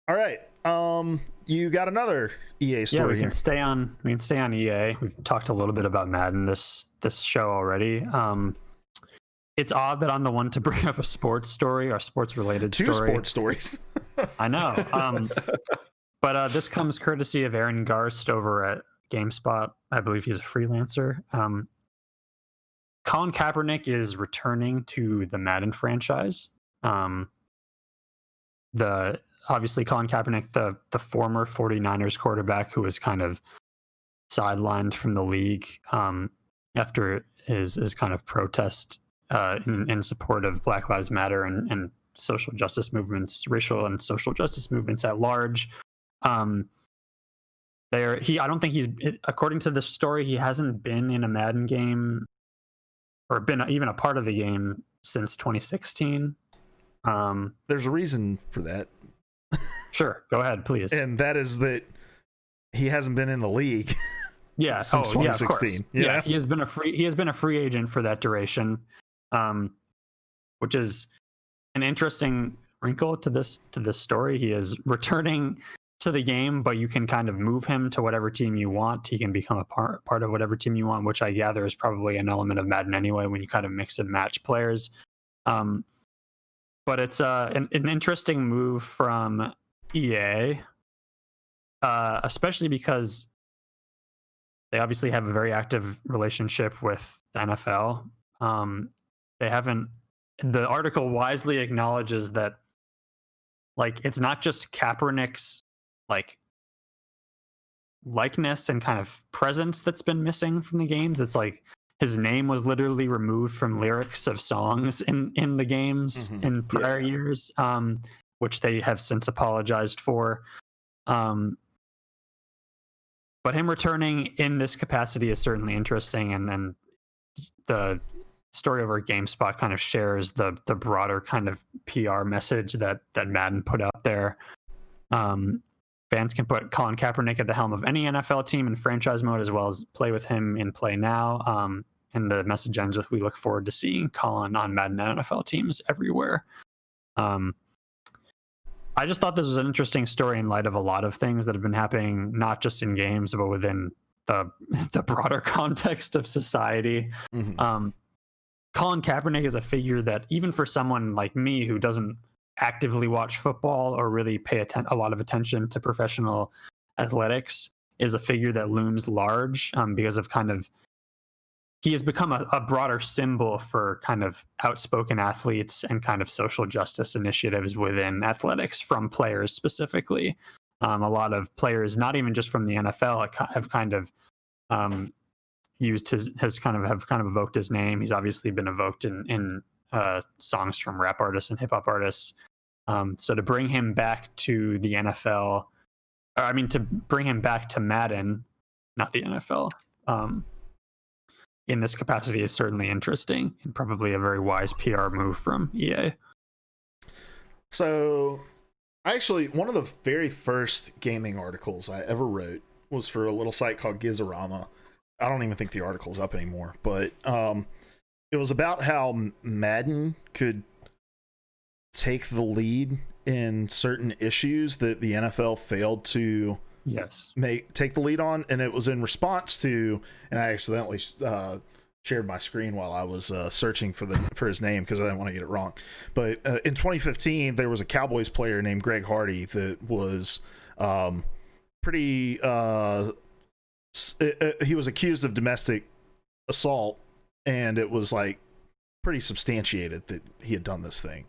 All right. You got another EA story Yeah, we here. can stay on. We can stay on EA. We've talked a little bit about Madden this show already. It's odd that I'm the one to bring up a sports story or sports related story. Two sports stories. I know. But this comes courtesy of Aaron Garst over at GameSpot. I believe he's a freelancer. Colin Kaepernick is returning to the Madden franchise. Obviously Colin Kaepernick, the former 49ers quarterback who was kind of sidelined from the league after his kind of protest in support of Black Lives Matter and social justice movements, racial and social justice movements at large. I don't think according to this story, he hasn't been in a Madden game or been even a part of the game since 2016. There's a reason for that. Sure, go ahead, please. And that is that he hasn't been in the league. Yeah, since 2016. Yeah, he has been a free agent for that duration, which is an interesting wrinkle to this story. He is returning to the game, but you can kind of move him to whatever team you want. He can become a part of whatever team you want, which I gather is probably an element of Madden anyway when you kind of mix and match players. But it's an interesting move from EA, especially because they obviously have a very active relationship with the NFL. The article wisely acknowledges that, like, it's not just Kaepernick's like likeness and kind of presence that's been missing from the games. It's like his name was literally removed from lyrics of songs in the games in prior years, which they have since apologized for. But him returning in this capacity is certainly interesting, and then the story over at GameSpot kind of shares the broader kind of PR message that Madden put out there. Fans can put Colin Kaepernick at the helm of any NFL team in franchise mode, as well as play with him in Play Now. And the message ends with, "We look forward to seeing Colin on Madden NFL teams everywhere." I just thought this was an interesting story in light of a lot of things that have been happening, not just in games, but within the broader context of society. Colin Kaepernick is a figure that, even for someone like me who doesn't actively watch football or really pay a lot of attention to professional athletics, is a figure that looms large because of kind of, he has become a broader symbol for kind of outspoken athletes and kind of social justice initiatives within athletics from players specifically. A lot of players, not even just from the NFL, have kind of used have kind of evoked his name. He's obviously been evoked in songs from rap artists and hip hop artists. So to bring him back to the NFL, to bring him back to Madden, not the NFL, in this capacity is certainly interesting and probably a very wise PR move from EA. So, actually, one of the very first gaming articles I ever wrote was for a little site called Gizorama. I don't even think the article's up anymore, but it was about how Madden could take the lead in certain issues that the NFL failed to take the lead on, and it was in response to, and I accidentally shared my screen while I was searching for his name because I didn't want to get it wrong. But in 2015, there was a Cowboys player named Greg Hardy that was pretty. He was accused of domestic assault, and it was like pretty substantiated that he had done this thing.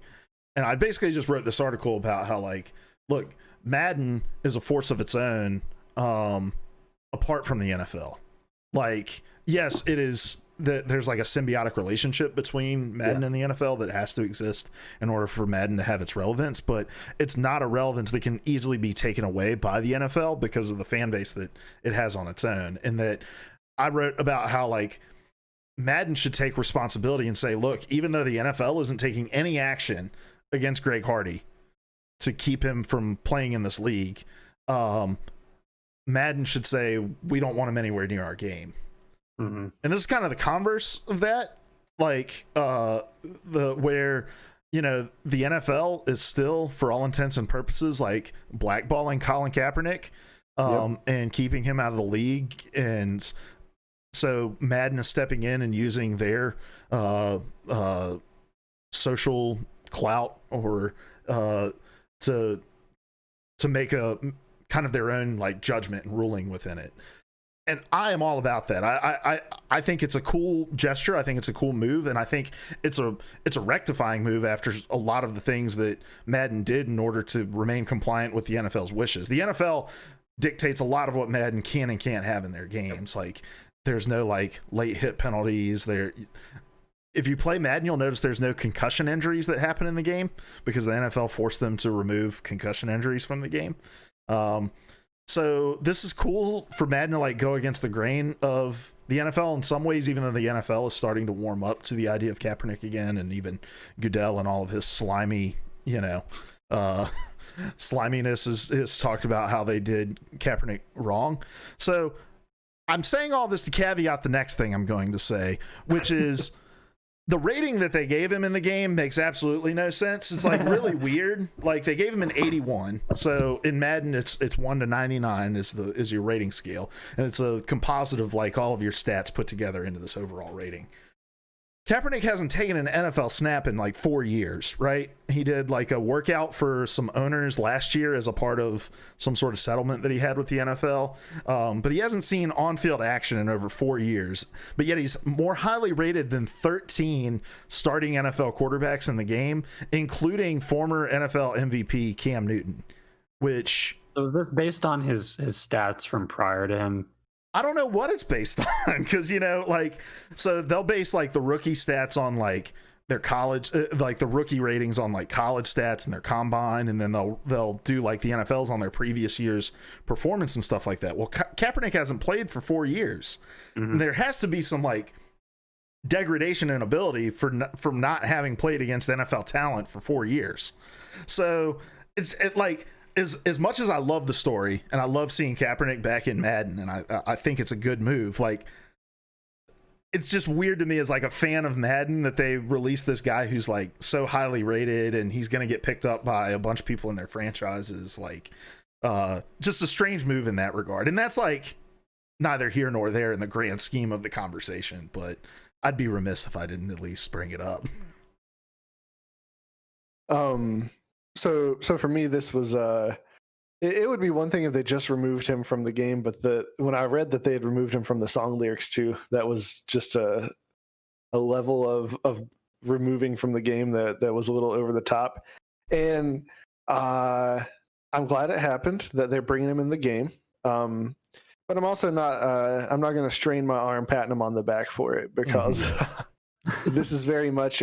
And I basically just wrote this article about how, like, look, Madden is a force of its own, apart from the NFL. Like, yes, it is that there's like a symbiotic relationship between Madden and the NFL that has to exist in order for Madden to have its relevance, but it's not a relevance that can easily be taken away by the NFL because of the fan base that it has on its own. And that I wrote about how, like, Madden should take responsibility and say, look, even though the NFL isn't taking any action against Greg Hardy to keep him from playing in this league, Madden should say, we don't want him anywhere near our game. And this is kind of the converse of that, like where, you know, the NFL is still, for all intents and purposes, like blackballing Colin Kaepernick, and keeping him out of the league. And so Madden is stepping in and using their social clout or to make a kind of their own like judgment and ruling within it. And I am all about that. I think it's a cool gesture. I think it's a cool move, and I think it's a rectifying move after a lot of the things that Madden did in order to remain compliant with the NFL's wishes. The NFL dictates a lot of what Madden can and can't have in their games. Like, there's no like late hit penalties there. If you play Madden, you'll notice there's no concussion injuries that happen in the game because the NFL forced them to remove concussion injuries from the game. So this is cool for Madden to like go against the grain of the NFL in some ways, even though the NFL is starting to warm up to the idea of Kaepernick again, and even Goodell and all of his slimy, sliminess is talked about how they did Kaepernick wrong. So I'm saying all this to caveat the next thing I'm going to say, which is the rating that they gave him in the game makes absolutely no sense. It's like really weird. Like, they gave him an 81. So in Madden, it's 1 to 99 is your rating scale, and it's a composite of like all of your stats put together into this overall rating. Kaepernick hasn't taken an NFL snap in like 4 years, right? He did like a workout for some owners last year as a part of some sort of settlement that he had with the NFL. But he hasn't seen on-field action in over 4 years. But yet he's more highly rated than 13 starting NFL quarterbacks in the game, including former NFL MVP Cam Newton, which... So is this based on his stats from prior to him? I don't know what it's based on, because, you know, like, so they'll base like the rookie stats on like their college, like the rookie ratings on like college stats and their combine, and then they'll do like the NFL's on their previous year's performance and stuff like that. Well, Kaepernick hasn't played for 4 years. Mm-hmm. There has to be some like degradation in ability from not having played against NFL talent for 4 years. So it's like, as much as I love the story and I love seeing Kaepernick back in Madden, and I think it's a good move, like, it's just weird to me as like a fan of Madden that they released this guy who's like so highly rated and he's going to get picked up by a bunch of people in their franchises. Like, just a strange move in that regard. And that's like neither here nor there in the grand scheme of the conversation, but I'd be remiss if I didn't at least bring it up. So for me, this was it would be one thing if they just removed him from the game, but when I read that they had removed him from the song lyrics too, that was just a level of removing from the game that was a little over the top. And I'm glad it happened, that they're bringing him in the game. But I'm also not going to strain my arm patting him on the back for it, because this is very much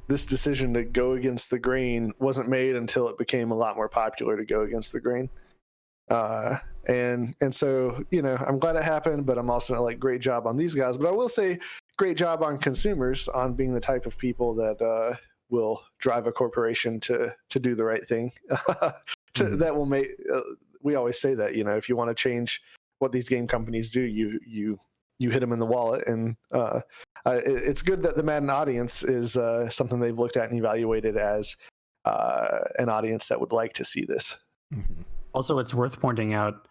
this decision to go against the grain wasn't made until it became a lot more popular to go against the grain. And so, you know, I'm glad it happened, but I'm also like, great job on these guys. But I will say great job on consumers on being the type of people that will drive a corporation to do the right thing. That will make, we always say that, you know, if you want to change what these game companies do, you hit them in the wallet. And it's good that the Madden audience is something they've looked at and evaluated as an audience that would like to see this. Mm-hmm. Also, it's worth pointing out,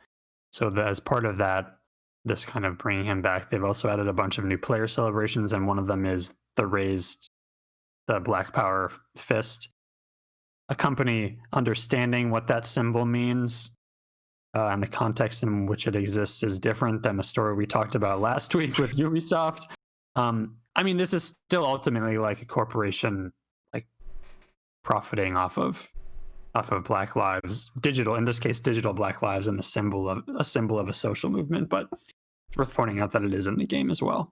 so that as part of that, this kind of bringing him back, they've also added a bunch of new player celebrations, and one of them is the Black Power fist. A company understanding what that symbol means and the context in which it exists is different than the story we talked about last week with Ubisoft. I mean, this is still ultimately like a corporation, like, profiting off of Black Lives, in this case, digital Black Lives, and a symbol of a social movement. But it's worth pointing out that it is in the game as well.